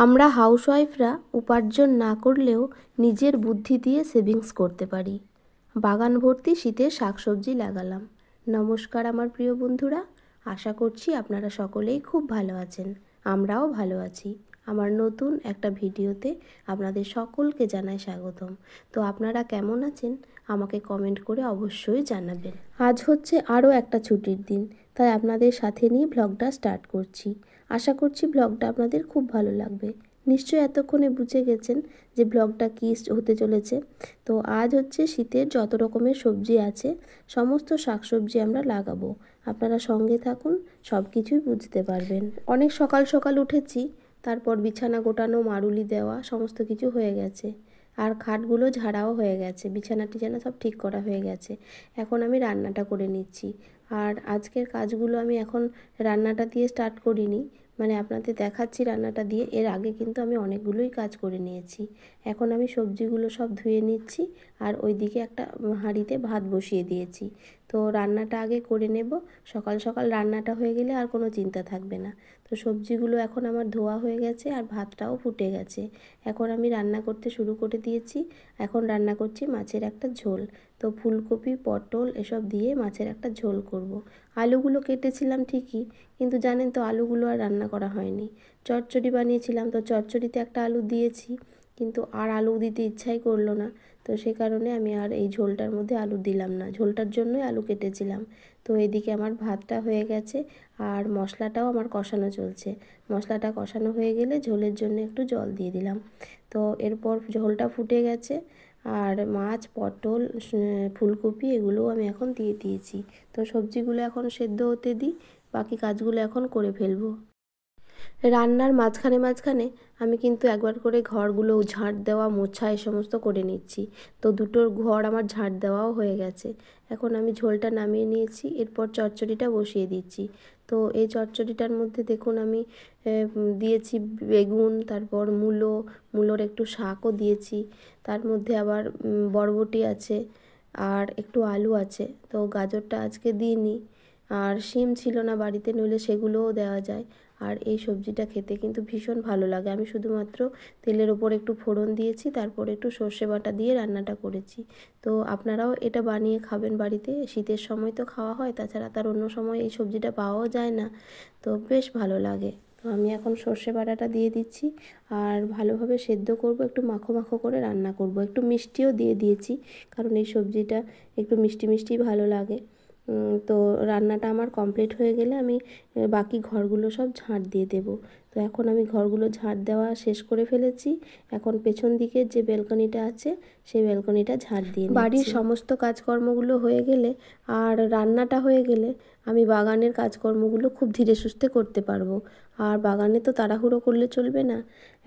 আমরা হাউসওয়াইফরা উপার্জন না করলেও নিজের বুদ্ধি দিয়ে সেভিংস করতে পারি। বাগান ভর্তি শীতের শাকসবজি লাগালাম। নমস্কার আমার প্রিয় বন্ধুরা, আশা করছি আপনারা সকলেই খুব ভালো আছেন। আমরাও ভালো আছি। আমার নতুন একটা ভিডিওতে আপনাদের সকলকে জানাই স্বাগতম। তো আপনারা কেমন আছেন আমাকে কমেন্ট করে অবশ্যই জানাবেন। আজ হচ্ছে আরও একটা ছুটির দিন, তাই আপনাদের সাথে নিয়ে ব্লগটা স্টার্ট করছি। আশা করছি ব্লগটা আপনাদের খুব ভালো লাগবে। নিশ্চয়ই এতক্ষণে বুঝে গেছেন যে ব্লগটা কী হতে চলেছে। তো আজ হচ্ছে শীতের যত রকমের সবজি আছে সমস্ত শাকসবজি আমরা লাগাবো। আপনারা সঙ্গে থাকুন, সব কিছুই বুঝতে পারবেন। অনেক সকাল সকাল উঠেছি, তারপর বিছানা গোটানো, মারুলি দেওয়া সমস্ত কিছু হয়ে গেছে। আর খাটগুলো ঝাড়াও হয়ে গেছে, বিছানা টিছানা সব ঠিক করা হয়ে গেছে। এখন আমি রান্নাটা করে নিচ্ছি। আর আজকের কাজগুলো আমি এখন রান্নাটা দিয়ে স্টার্ট করিনি, মানে আপনাদের দেখাচ্ছি রান্নাটা দিয়ে। এর আগে কিন্তু আমি অনেকগুলোই কাজ করে নিয়েছি। এখন আমি সবজিগুলো সব ধুয়ে নিচ্ছি আর ওইদিকে একটা হাঁড়িতে ভাত বসিয়ে দিয়েছি। তো রান্নাটা আগে করে নেব, সকাল সকাল রান্নাটা হয়ে গেলে আর কোনো চিন্তা থাকবে না। তো সবজিগুলো এখন আমার ধোয়া হয়ে গেছে আর ভাতটাও ফুটে গেছে। এখন আমি রান্না করতে শুরু করে দিয়েছি। এখন রান্না করছি মাছের একটা ঝোল। তো ফুলকপি, পটল এসব দিয়ে মাছের একটা ঝোল করব। আলুগুলো কেটেছিলাম ঠিকই, কিন্তু জানেন তো আলুগুলো আর রান্না করা হয়নি। চচ্চড়ি বানিয়েছিলাম, তো চচ্চড়িতে একটা আলু দিয়েছি, কিন্তু আর আলু দিতে ইচ্ছাই করলো না। তো সে কারণে আমি আর এই ঝোলটার মধ্যে আলু দিলাম না, ঝোলটার জন্যই আলু কেটেছিলাম। তো এদিকে আমার ভাতটা হয়ে গেছে আর মশলাটাও আমার কষানো চলছে। মশলাটা কষানো হয়ে গেলে ঝোলের জন্য একটু জল দিয়ে দিলাম। তো এরপর ঝোলটা ফুটে গেছে আর মাছ, পটল, ফুলকপি এগুলোও আমি এখন দিয়ে দিয়েছি। তো সবজিগুলো এখন সেদ্ধ হতে দিই, বাকি কাজগুলো এখন করে ফেলবো। রান্নার মাঝখানে মাঝখানে আমি কিন্তু একবার করে ঘরগুলো ঝাঁট দেওয়া, মোছা এ সমস্ত করে নিচ্ছি। তো দুটো ঘর আমার ঝাঁট দেওয়াও হয়ে গেছে। এখন আমি ঝোলটা নামিয়ে নিয়েছি, এরপর চচ্চড়িটা বসিয়ে দিচ্ছি। তো এই চচ্চড়িটার মধ্যে দেখুন আমি দিয়েছি বেগুন, তারপর মূলোর একটু শাকও দিয়েছি। তার মধ্যে আবার বরবটি আছে আর একটু আলু আছে। তো গাজরটা আজকে দিইনি। আর শিম ছিল না বাড়িতে, নইলে সেগুলোও দেওয়া যায়। আর এই সবজিটা খেতে কিন্তু ভীষণ ভালো লাগে। আমি শুধুমাত্র তেলের ওপর একটু ফোড়ন দিয়েছি, তারপর একটু সর্ষে বাটা দিয়ে রান্নাটা করেছি। তো আপনারাও এটা বানিয়ে খাবেন বাড়িতে। শীতের সময় তো খাওয়া হয়, তাছাড়া তার অন্য সময় এই সবজিটা পাওয়াও যায় না। তো বেশ ভালো লাগে। তো আমি এখন সর্ষে বাটাটা দিয়ে দিচ্ছি আর ভালোভাবে সেদ্ধ করব, একটু মাখো মাখো করে রান্না করব। একটু মিষ্টিও দিয়ে দিয়েছি, কারণ এই সবজিটা একটু মিষ্টি মিষ্টি ভালো লাগে। তো রান্নাটা আমার কমপ্লিট হয়ে গেলে আমি বাকি ঘরগুলো সব ঝাঁট দিয়ে দেবো। তো এখন আমি ঘরগুলো ঝাঁট দেওয়া শেষ করে ফেলেছি। এখন পেছন দিকের যে ব্যালকনিটা আছে সেই ব্যালকনিটা ঝাঁট দিয়ে নিচ্ছি। বাড়ির সমস্ত কাজকর্মগুলো হয়ে গেলে আর রান্নাটা হয়ে গেলে আমি বাগানের কাজকর্মগুলো খুব ধীরে সুস্থে করতে পারবো। আর বাগানে তো তাড়াহুড়ো করলে চলবে না।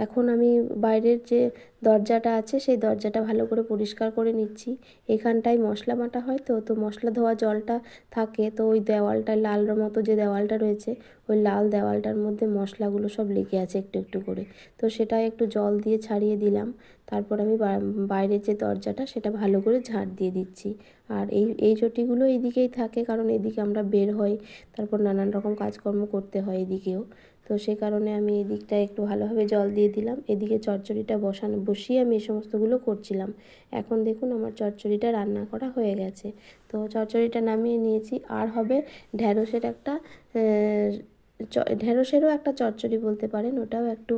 এখন আমি বাইরের যে দরজাটা আছে সেই দরজাটা ভালো করে পরিষ্কার করে নিচ্ছি। এখানটায় মশলা বাটা হয়, তো মশলা ধোয়া জলটা থাকে। তো ওই দেওয়ালটা লাল মতো যে দেওয়ালটা রয়েছে, ওই লাল দেওয়ালটার মধ্যে মশলাগুলো সব লেগে আছে একটু একটু করে। তো সেটা একটু জল দিয়ে ছাড়িয়ে দিলাম। তারপর আমি বাইরের যে দরজাটা সেটা ভালো করে ঝাঁট দিয়ে দিচ্ছি। আর এই চটিগুলো এইদিকেই থাকে, কারণ এদিকে আমরা বের হই, তারপর নানান রকম কাজকর্ম করতে হয় এদিকেও। তো সেই কারণে আমি এই দিকটা একটু ভালোভাবে জল দিয়ে দিলাম। এদিকে চচ্চড়িটা বসিয়ে আমি এই সমস্তগুলো করছিলাম। এখন দেখুন আমার চচ্চড়িটা রান্না করা হয়ে গেছে। তো চচ্চড়িটা নামিয়ে নিয়েছি। আর হবে ঢ্যাঁড়সের একটা ঢ্যাঁড়সেরও একটা চচ্চড়ি বলতে পারেন। ওটাও একটু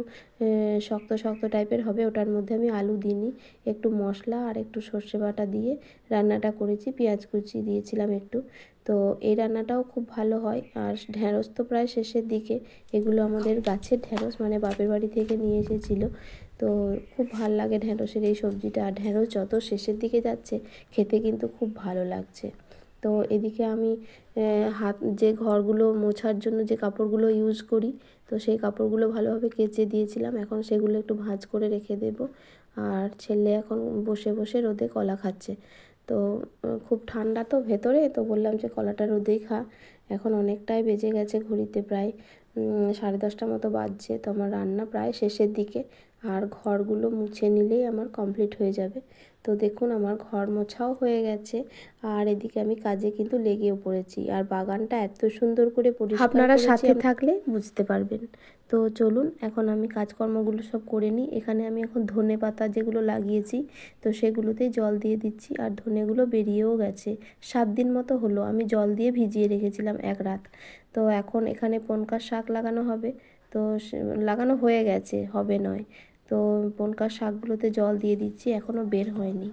শক্ত শক্ত টাইপের হবে। ওটার মধ্যে আমি আলু দিইনি, একটু মশলা আর একটু সর্ষে বাটা দিয়ে রান্নাটা করেছি। পেঁয়াজ কুচি দিয়েছিলাম একটু। তো এই রান্নাটাও খুব ভালো হয়। আর ঢ্যাঁড়স তো প্রায় শেষের দিকে। এগুলো আমাদের গাছের ঢ্যাঁড়স, মানে বাপের বাড়ি থেকে নিয়ে এসেছিলো। তো খুব ভাল লাগে ঢ্যাঁড়সের এই সবজিটা। আর ঢ্যাঁড়স যত শেষের দিকে যাচ্ছে খেতে কিন্তু খুব ভালো লাগছে। তো এদিকে আমি যে ঘরগুলো মোছার জন্য যে কাপড়গুলো ইউজ করি, তো সেই কাপড়গুলো ভালোভাবে কেচে দিয়েছিলাম। এখন সেগুলো একটু ভাঁজ করে রেখে দেব। আর ছেলে এখন বসে বসে রোদে কলা খাচ্ছে। তো খুব ঠান্ডা তো ভেতরে, তো বললাম যে কলাটা রোদেই খা। এখন অনেকটাই বেজে গেছে, ঘড়িতে প্রায় 10:30 মতো বাজছে। তো আমার রান্না প্রায় শেষের দিকে। আর ঘরগুলো মুছে নিলেই আমার কমপ্লিট হয়ে যাবে। তো দেখুন আমার ঘর মোছাও হয়ে গেছে, আর এদিকে আমি কাজে কিন্তু লেগেও পড়েছি। আর বাগানটা এত সুন্দর করে পরিষ্কার আপনারা করেছি, সাথে থাকলে বুঝতে পারবেন। তো চলুন এখন আমি কাজকর্মগুলো সব করে নিই। এখানে আমি এখন ধনে পাতা যেগুলো লাগিয়েছি তো সেগুলোতেই জল দিয়ে দিচ্ছি, আর ধনেগুলো বেরিয়েও গেছে। 7 দিন মতো হলো আমি জল দিয়ে ভিজিয়ে রেখেছিলাম এক রাত। তো এখন এখানে পনকার শাক লাগানো হবে। তো লাগানো হয়ে গেছে, হবে নয়। তো পনকার শাকগুলোতে জল দিয়ে দিচ্ছি, এখনও বের হয়নি।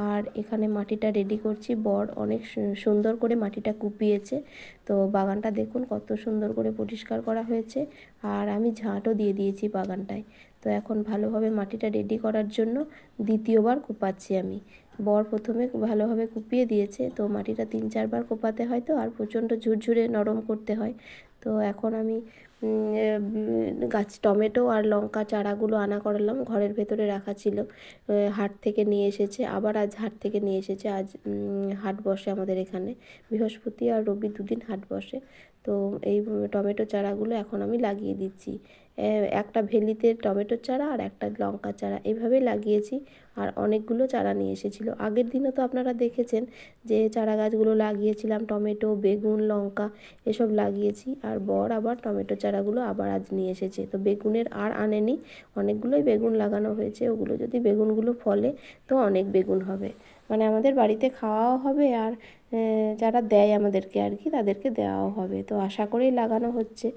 আর এখানে মাটিটা রেডি করছি। বর অনেক সুন্দর করে মাটিটা কুপিয়েছে। তো বাগানটা দেখুন কত সুন্দর করে পরিষ্কার করা হয়েছে, আর আমি ঝাঁটও দিয়ে দিয়েছি বাগানটায়। তো এখন ভালোভাবে মাটিটা রেডি করার জন্য দ্বিতীয়বার কোপাচ্ছি আমি। বর প্রথমে ভালোভাবে কুপিয়ে দিয়েছে, তো মাটিটা 3-4 বার কোপাতে হয়, তো আর প্রচণ্ড ঝুরঝুরে নরম করতে হয়। তো এখন আমি গাছ টমেটো আর লঙ্কা চারাগুলো আনা করালাম, ঘরের ভেতরে রাখা ছিল। হাট থেকে নিয়ে এসেছে, আবার আজ হাট থেকে নিয়ে এসেছে। আজ হাট বসে আমাদের এখানে, বৃহস্পতি আর রবি দুদিন হাট বসে। তো এই টমেটো চারাগুলো এখন আমি লাগিয়ে দিচ্ছি। একটা ভেলিতে টমেটোর চারা আর একটা লঙ্কার চারা এইভাবেই লাগিয়েছি। আর অনেকগুলো চারা নিয়ে এসেছিলো। আগের দিনও তো আপনারা দেখেছেন যে চারা গাছগুলো লাগিয়েছিলাম, টমেটো, বেগুন, লঙ্কা এসব লাগিয়েছি। আর বর আবার টমেটো চারাগুলো আবার আজ নিয়ে এসেছে। তো বেগুনের আর আনেনি, অনেকগুলোই বেগুন লাগানো হয়েছে। ওগুলো যদি বেগুনগুলো ফলে তো অনেক বেগুন হবে, মানে আমাদের বাড়িতে খাওয়াও হবে, আর যারা দেয় আমাদেরকে আর কি তাদেরকে দেওয়াও হবে। তো আশা করেই লাগানো হচ্ছে।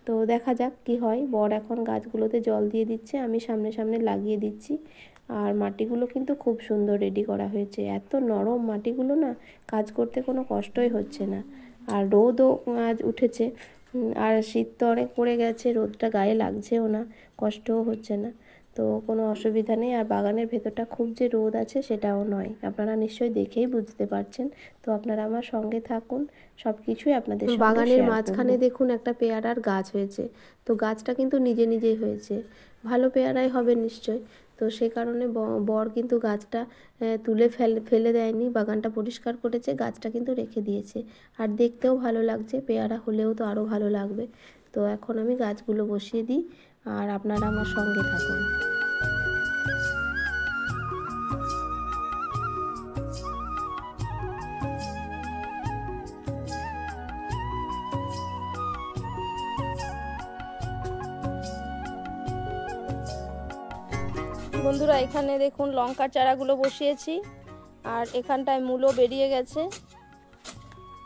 তো দেখা যাক কি হয়। বর এখন গাছগুলোতে জল দিয়ে দিচ্ছে, আমি সামনে সামনে লাগিয়ে দিচ্ছি। আর মাটিগুলো কিন্তু খুব সুন্দর রেডি করা হয়েছে, এত নরম মাটিগুলো না, কাজ করতে কোনো কষ্টই হচ্ছে না। আর রোদও আজ উঠেছে, আর শীত তো অনেক পড়ে গেছে, রোদটা গায়ে লাগছেও না, কষ্টও হচ্ছে না। তো কোনো অসুবিধা নেই। আর বাগানের ভেতরটা খুব যে রোদ আছে সেটাও নয়, আপনারা নিশ্চয়ই দেখেই বুঝতে পারছেন। তো আপনারা আমার সঙ্গে থাকুন, সব কিছুই আপনাদের সঙ্গে বাগানের শেয়ার মাঝখানে করব। দেখুন একটা পেয়ারার গাছ হয়েছে। তো গাছটা কিন্তু নিজে নিজেই হয়েছে, ভালো পেয়ারাই হবে নিশ্চয়। তো সে কারণে বর কিন্তু গাছটা তুলে ফেলে দেয়নি, বাগানটা পরিষ্কার করেছে, গাছটা কিন্তু রেখে দিয়েছে। আর দেখতেও ভালো লাগছে, পেয়ারা হলেও তো আরও ভালো লাগবে। তো এখন আমি গাছগুলো বসিয়ে দিই, আর আপনারা আমার সঙ্গে থাকুন। বন্ধুরা এখানে দেখুন লঙ্কার চারাগুলো বসিয়েছি, আর এখানটায় মূলো বেরিয়ে গেছে।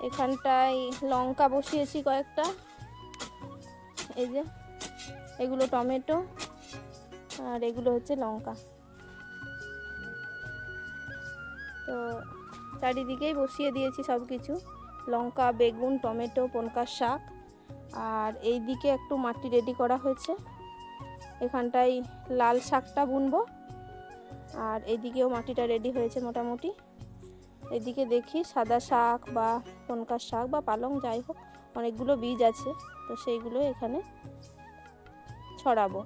এখানটায় লঙ্কা বসিয়েছি কয়েকটা, এই যে এগুলো টমেটো, আর এগুলো হচ্ছে লঙ্কা। তো চারিদিকেই বসিয়ে দিয়েছি সব কিছু, লঙ্কা, বেগুন, টমেটো, পনকার শাক। আর এই দিকে একটু মাটি রেডি করা হয়েছে, এখানটায় লাল শাকটা বুনবো। আর এদিকেও মাটিটা রেডি হয়েছে মোটামুটি। এদিকে দেখি সাদা শাক বা পনকার শাক বা পালং, যাই হোক অনেকগুলো বীজ আছে, তো সেইগুলো এখানে ছড়াবো।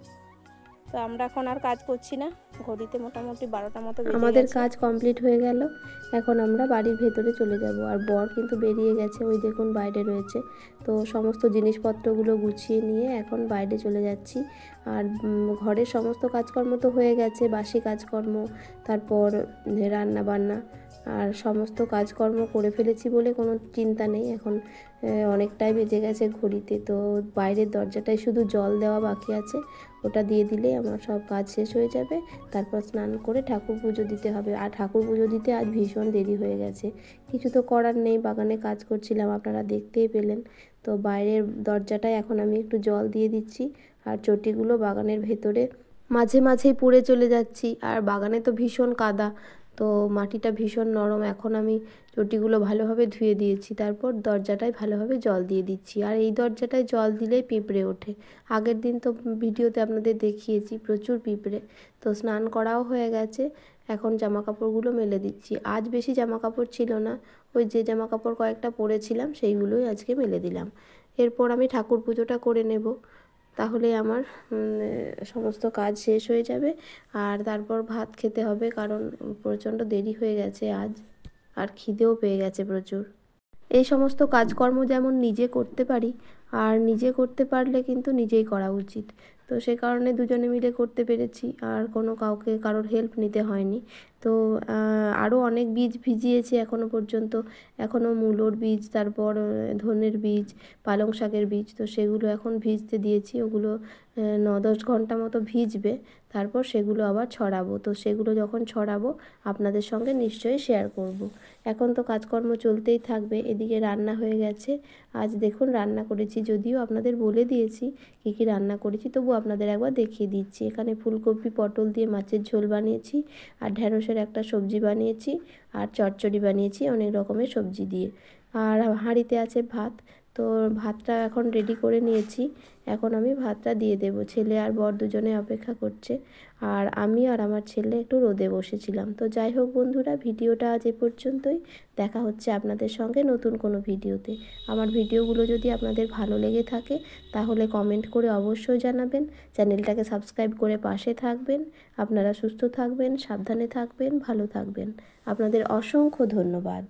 তো আমরা এখন আর কাজ করছি না, ঘড়িতে মোটামুটি 12টা মতো বেজে আমাদের গেছে। কাজ কমপ্লিট হয়ে গেল, এখন আমরা বাড়ির ভেতরে চলে যাব। আর বর কিন্তু বেরিয়ে গেছে, ওই দেখুন বাইরে রয়েছে। তো সমস্ত জিনিসপত্রগুলো গুছিয়ে নিয়ে এখন বাইরে চলে যাচ্ছি। আর ঘরের সমস্ত কাজকর্ম তো হয়ে গেছে, বাসি কাজকর্ম, তারপর রান্না বান্না, আর সমস্ত কাজকর্ম করে ফেলেছি বলে কোনো চিন্তা নেই। এখন অনেকটাই বেজে গেছে ঘড়িতে। তো বাইরের দরজাটায় শুধু জল দেওয়া বাকি আছে, ওটা দিয়ে দিলেই আমার সব কাজ শেষ হয়ে যাবে। তারপর স্নান করে ঠাকুর পুজো দিতে হবে। আর ঠাকুর পুজো দিতে আজ ভীষণ দেরি হয়ে গেছে, কিছু তো করার নেই, বাগানে কাজ করছিলাম আপনারা দেখতেই পেলেন। তো বাইরের দরজাটায় এখন আমি একটু জল দিয়ে দিচ্ছি, আর চটিগুলো বাগানের ভেতরে মাঝে মাঝেই পড়ে চলে যাচ্ছি। আর বাগানে তো ভীষণ কাদা, তো মাটিটা ভীষণ নরম। এখন আমি চটিগুলো ভালোভাবে ধুয়ে দিয়েছি, তারপর দরজাটায় ভালোভাবে জল দিয়ে দিচ্ছি। আর এই দরজাটায় জল দিলেই পিঁপড়ে ওঠে, আগের দিন তো ভিডিওতে আপনাদের দেখিয়েছি প্রচুর পিঁপড়ে। তো স্নান করাও হয়ে গেছে, এখন জামাকাপড়গুলো মেলে দিচ্ছি। আজ বেশি জামাকাপড় ছিল না, ওই যে জামাকাপড় কয়েকটা পরেছিলাম সেইগুলোই আজকে মেলে দিলাম। এরপর আমি ঠাকুর পুজোটা করে নেব, তাহলে আমার সমস্ত কাজ শেষ হয়ে যাবে। আর তারপর ভাত খেতে হবে, কারণ প্রচণ্ড দেরি হয়ে গেছে আজ, আর খিদেও পেয়ে গেছে প্রচুর। এই সমস্ত কাজকর্ম যেমন নিজে করতে পারি, আর নিজে করতে পারলে কিন্তু নিজেই করা উচিত। তো সে কারণে দুজনে মিলে করতে পেরেছি, আর কারোর হেল্প নিতে হয়নি। তো আরও অনেক বীজ ভিজিয়েছি এখনও পর্যন্ত, এখনও মূলোর বীজ, তারপর ধনের বীজ, পালং শাকের বীজ, তো সেগুলো এখন ভিজতে দিয়েছি। ওগুলো 9-10 ঘন্টা মতো ভিজবে, তারপর সেগুলো আবার ছড়াবো। তো সেগুলো যখন ছড়াবো আপনাদের সঙ্গে নিশ্চয়ই শেয়ার করব। এখন তো কাজকর্ম চলতেই থাকবে। এদিকে রান্না হয়ে গেছে। আজ দেখুন রান্না করেছি, যদিও আপনাদের বলে দিয়েছি কী কী রান্না করেছি, তবু আপনাদের একবার দেখিয়ে দিচ্ছি। এখানে ফুলকপি পটল দিয়ে মাছের ঝোল বানিয়েছি, আর ঢ্যাঁড়সের একটা সবজি বানিয়েছি, আর চচ্চড়ি বানিয়েছি অনেক রকমের সবজি দিয়ে। আর হাঁড়িতে আছে ভাত। তো ভাতটা এখন রেডি করে নিয়েছি, এখন আমি ভাতটা দিয়ে দেবো। ছেলে আর বর দুজনে অপেক্ষা করছে, আর আমি আর আমার ছেলে একটু রোদে বসেছিলাম। তো যাই হোক বন্ধুরা, ভিডিওটা আজ এ পর্যন্তই। দেখা হচ্ছে আপনাদের সঙ্গে নতুন কোনো ভিডিওতে। আমার ভিডিওগুলো যদি আপনাদের ভালো লেগে থাকে তাহলে কমেন্ট করে অবশ্যই জানাবেন, চ্যানেলটাকে সাবস্ক্রাইব করে পাশে থাকবেন। আপনারা সুস্থ থাকবেন, সাবধানে থাকবেন, ভালো থাকবেন। আপনাদের অসংখ্য ধন্যবাদ।